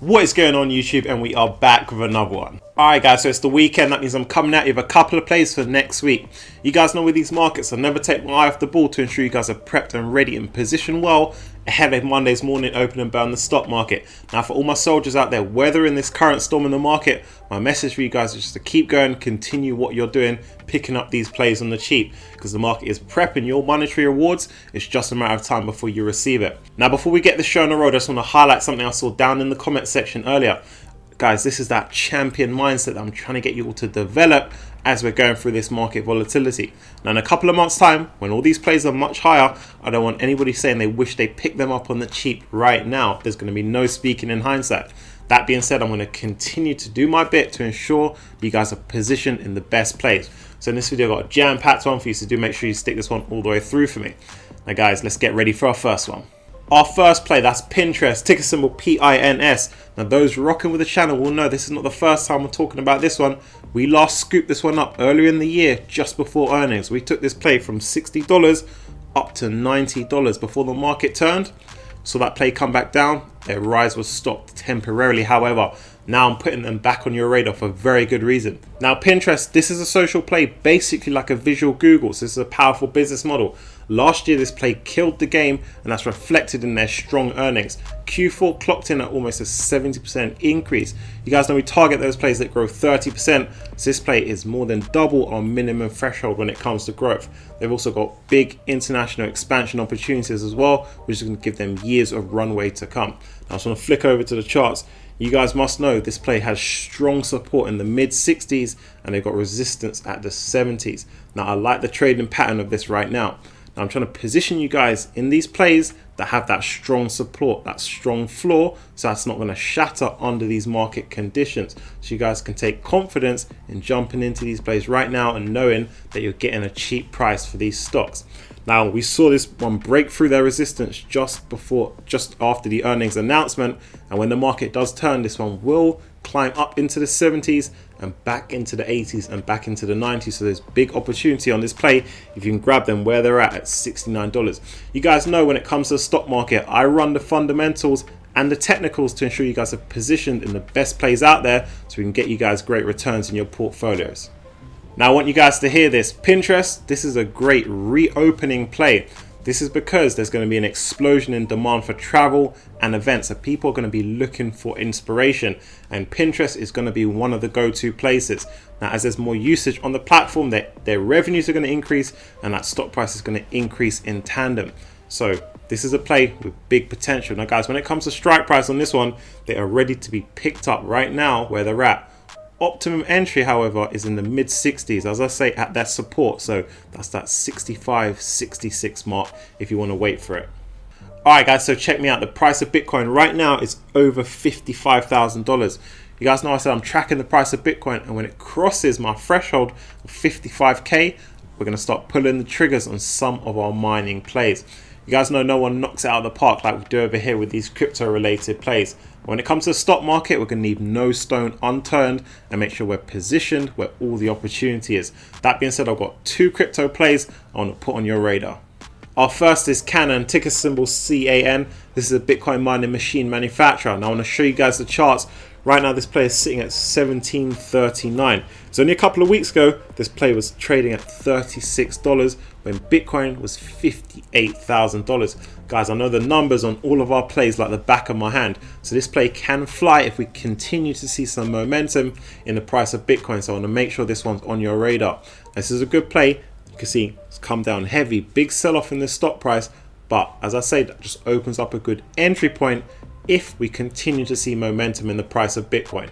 What is going on YouTube, and we are back with another one. Alright guys, so it's the weekend. That means I'm coming at you with a couple of plays for next week. You guys know with these markets, I never take my eye off the ball to ensure you guys are prepped and ready and positioned well ahead of Monday's morning open and burn the stock market. Now for all my soldiers out there weathering this current storm in the market, my message for you guys is just to keep going, continue what you're doing, picking up these plays on the cheap, because the market is prepping your monetary rewards. It's just a matter of time before you receive it. Now before we get the show on the road, I just want to highlight something I saw down in the comment section earlier. Guys, this is that champion mindset that I'm trying to get you all to develop as we're going through this market volatility. Now in a couple of months time, when all these plays are much higher, I don't want anybody saying they wish they picked them up on the cheap right now. There's going to be no speaking in hindsight. That being said, I'm going to continue to do my bit to ensure you guys are positioned in the best place. So in this video, I've got a jam-packed one for you, so do make sure you stick this one all the way through for me. Now guys, let's get ready for our first one. Our first play, that's Pinterest, ticker symbol PINS. Now those rocking with the channel will know this is not the first time we're talking about this one. We last scooped this one up earlier in the year, just before earnings. We took this play from $60 up to $90 before the market turned. So that play come back down, their rise was stopped temporarily. However, now I'm putting them back on your radar for a very good reason. Now Pinterest, this is a social play, basically like a visual Google. So this is a powerful business model. Last year this play killed the game, and that's reflected in their strong earnings. Q4 clocked in at almost a 70% increase. You guys know we target those plays that grow 30%. So this play is more than double our minimum threshold when it comes to growth. They've also got big international expansion opportunities as well, which is going to give them years of runway to come. Now I just want to flick over to the charts. You guys must know this play has strong support in the mid 60s and they've got resistance at the 70s. Now I like the trading pattern of this right now. Now I'm trying to position you guys in these plays that have that strong support, that strong floor, so that's not going to shatter under these market conditions. So you guys can take confidence in jumping into these plays right now and knowing that you're getting a cheap price for these stocks. Now we saw this one break through their resistance just after the earnings announcement, and when the market does turn, this one will climb up into the 70s and back into the 80s and back into the 90s. So there's big opportunity on this play if you can grab them where they're at $69. You guys know when it comes to the stock market, I run the fundamentals and the technicals to ensure you guys are positioned in the best plays out there so we can get you guys great returns in your portfolios. Now I want you guys to hear this. Pinterest, this is a great reopening play. This is because there's going to be an explosion in demand for travel and events. So people are going to be looking for inspiration, and Pinterest is going to be one of the go-to places. Now as there's more usage on the platform, their revenues are going to increase and that stock price is going to increase in tandem. So this is a play with big potential. Now guys, when it comes to strike price on this one, they are ready to be picked up right now where they're at. Optimum entry, however, is in the mid 60s, as I say, at that support. So that's that 65, 66 mark if you want to wait for it. Alright guys, so check me out. The price of Bitcoin right now is over $55,000. You guys know I said I'm tracking the price of Bitcoin, and when it crosses my threshold of 55k, we're going to start pulling the triggers on some of our mining plays. You guys know no one knocks it out of the park like we do over here with these crypto related plays. When it comes to the stock market, we're going to leave no stone unturned and make sure we're positioned where all the opportunity is. That being said, I've got two crypto plays I want to put on your radar. Our first is Canon, ticker symbol CAN. This is a Bitcoin mining machine manufacturer. Now I want to show you guys the charts. Right now this play is sitting at 1739. So only a couple of weeks ago, this play was trading at $36 when Bitcoin was $58,000. Guys, I know the numbers on all of our plays like the back of my hand. So this play can fly if we continue to see some momentum in the price of Bitcoin. So I want to make sure this one's on your radar. This is a good play. You can see it's come down heavy, big sell-off in the stock price. But as I say, that just opens up a good entry point if we continue to see momentum in the price of Bitcoin.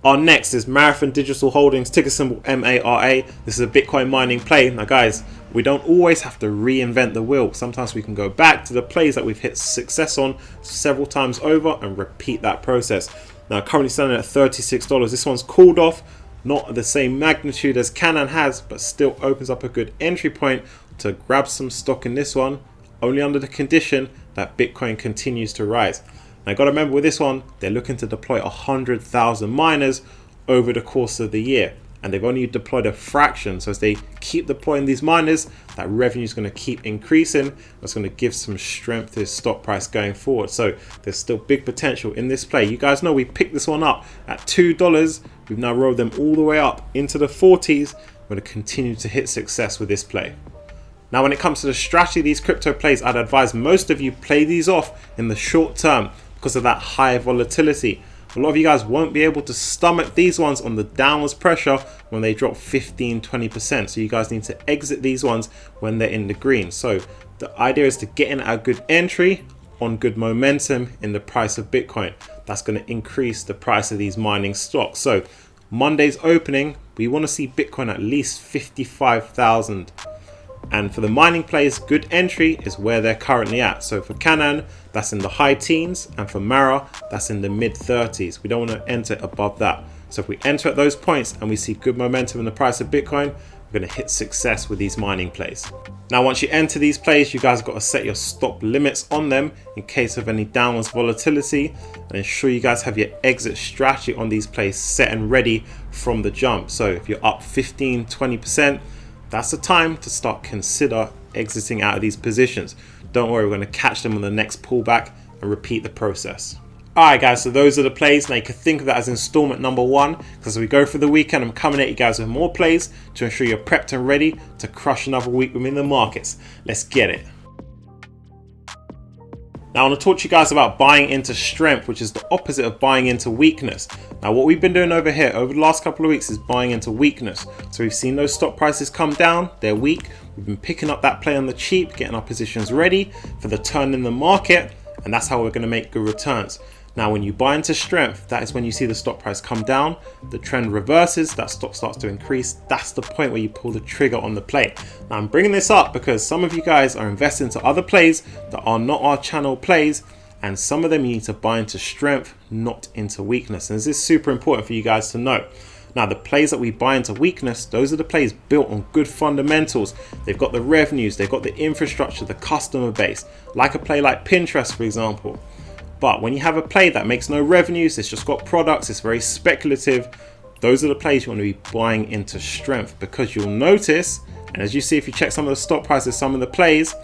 Our next is Marathon Digital Holdings, ticker symbol MARA. This is a Bitcoin mining play. Now guys, we don't always have to reinvent the wheel. Sometimes we can go back to the plays that we've hit success on several times over and repeat that process. Now currently standing at $36. This one's cooled off, not the same magnitude as Canon has, but still opens up a good entry point to grab some stock in this one, only under the condition that Bitcoin continues to rise. Now got to remember with this one, they're looking to deploy 100,000 miners over the course of the year. and they've only deployed a fraction. So as they keep deploying these miners, that revenue is going to keep increasing. That's going to give some strength to this stock price going forward. So there's still big potential in this play. You guys know we picked this one up at $2. We've now rolled them all the way up into the 40s. We're going to continue to hit success with this play. Now, when it comes to the strategy of these crypto plays, I'd advise most of you play these off in the short term because of that high volatility. A lot of you guys won't be able to stomach these ones on the downwards pressure when they drop 15-20%. So you guys need to exit these ones when they're in the green. So the idea is to get in at a good entry on good momentum in the price of Bitcoin. That's going to increase the price of these mining stocks. So Monday's opening, we want to see Bitcoin at least 55,000. And for the mining plays, good entry is where they're currently at. So for Canaan, that's in the high teens, and for Mara, that's in the mid 30s. We don't want to enter above that. So if we enter at those points and we see good momentum in the price of Bitcoin, we're going to hit success with these mining plays. Now, once you enter these plays, you guys have got to set your stop limits on them in case of any downwards volatility, and ensure you guys have your exit strategy on these plays set and ready from the jump. So if you're up 15-20%, that's the time to start consider exiting out of these positions. Don't worry, we're going to catch them on the next pullback and repeat the process. Alright guys, so those are the plays. Now you can think of that as installment number 1, because as we go through the weekend, I'm coming at you guys with more plays to ensure you're prepped and ready to crush another week within the markets. Let's get it. Now I want to talk to you guys about buying into strength, which is the opposite of buying into weakness. Now what we've been doing over here over the last couple of weeks is buying into weakness. So we've seen those stock prices come down, they're weak. We've been picking up that play on the cheap, getting our positions ready for the turn in the market, and that's how we're going to make good returns. Now when you buy into strength, that is when you see the stock price come down, the trend reverses, that stock starts to increase. That's the point where you pull the trigger on the play. Now I'm bringing this up because some of you guys are investing into other plays that are not our channel plays, and some of them you need to buy into strength, not into weakness. And this is super important for you guys to know. Now the plays that we buy into weakness, those are the plays built on good fundamentals. They've got the revenues, they've got the infrastructure, the customer base, like a play like Pinterest, for example. But when you have a play that makes no revenues, it's just got products, it's very speculative, those are the plays you want to be buying into strength, because you'll notice, and as you see if you check some of the stock prices, some of the plays,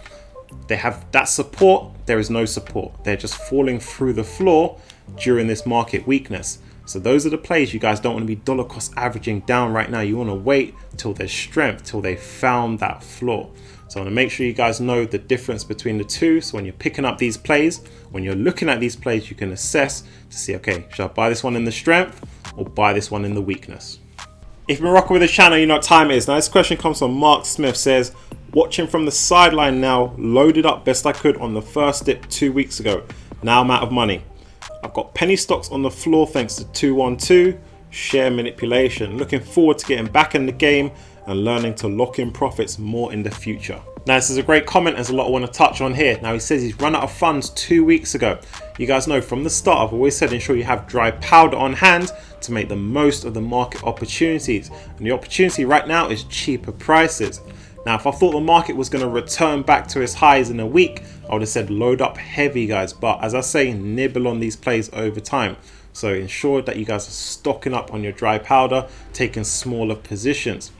they have that support, there is no support. They're just falling through the floor during this market weakness. So those are the plays you guys don't want to be dollar cost averaging down right now. You want to wait till there's strength, till they found that floor. So I want to make sure you guys know the difference between the two. So when you're picking up these plays, when you're looking at these plays, you can assess to see, okay, should I buy this one in the strength or buy this one in the weakness? If you're rocking with the channel, you know what time it is. Now this question comes from Mark Smith, says, watching from the sideline now, loaded up best I could on the first dip 2 weeks ago. Now I'm out of money. I've got penny stocks on the floor thanks to 212, share manipulation. Looking forward to getting back in the game and learning to lock in profits more in the future. Now this is a great comment, there's a lot I want to touch on here. Now he says he's run out of funds 2 weeks ago. You guys know from the start I've always said ensure you have dry powder on hand to make the most of the market opportunities. And the opportunity right now is cheaper prices. Now if I thought the market was going to return back to its highs in a week, I would have said load up heavy guys. But as I say, nibble on these plays over time. So ensure that you guys are stocking up on your dry powder, taking smaller positions.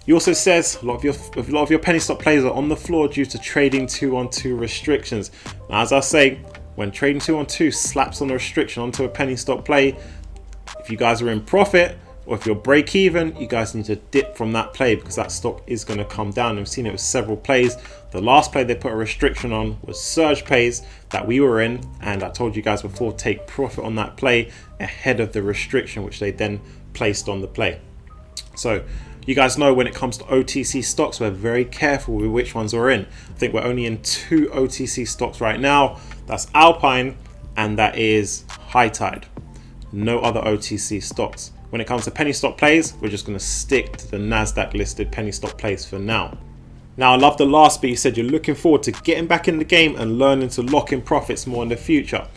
He also says a lot of your penny stock plays are on the floor due to trading 2-on-2 restrictions. Now, as I say, when trading 2-on-2 slaps on a restriction onto a penny stock play, if you guys are in profit or if you're break even, you guys need to dip from that play because that stock is going to come down. We've seen it with several plays. The last play they put a restriction on was surge plays that we were in, and I told you guys before, take profit on that play ahead of the restriction which they then placed on the play. So you guys know when it comes to OTC stocks, we're very careful with which ones we're in. I think we're only in 2 OTC stocks right now. That's Alpine and that is High Tide. No other OTC stocks. When it comes to penny stock plays, we're just going to stick to the NASDAQ listed penny stock plays for now. Now I love the last bit. You said you're looking forward to getting back in the game and learning to lock in profits more in the future.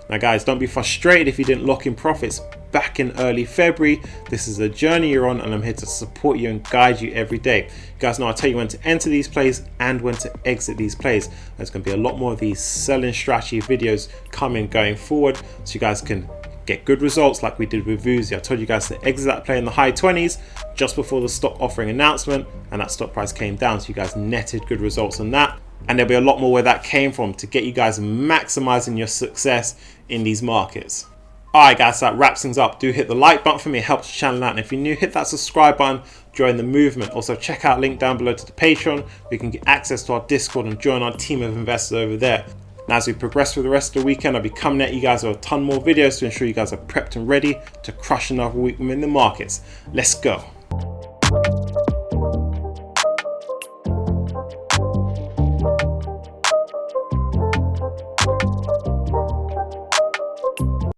Now guys, don't be frustrated if you didn't lock in profits back in early February. This is a journey you're on and I'm here to support you and guide you every day. You guys know I tell you when to enter these plays and when to exit these plays. There's going to be a lot more of these selling strategy videos coming going forward so you guys can get good results like we did with Vuzi. I told you guys to exit that play in the high 20s just before the stock offering announcement, and that stock price came down, so you guys netted good results on that. And there'll be a lot more where that came from to get you guys maximizing your success in these markets. Alright guys, so that wraps things up. Do hit the like button for me, it helps the channel out. And if you're new, hit that subscribe button, join the movement. Also check out link down below to the Patreon, where you can get access to our Discord and join our team of investors over there. And as we progress through the rest of the weekend, I'll be coming at you guys with a ton more videos to ensure you guys are prepped and ready to crush another week within the markets. Let's go.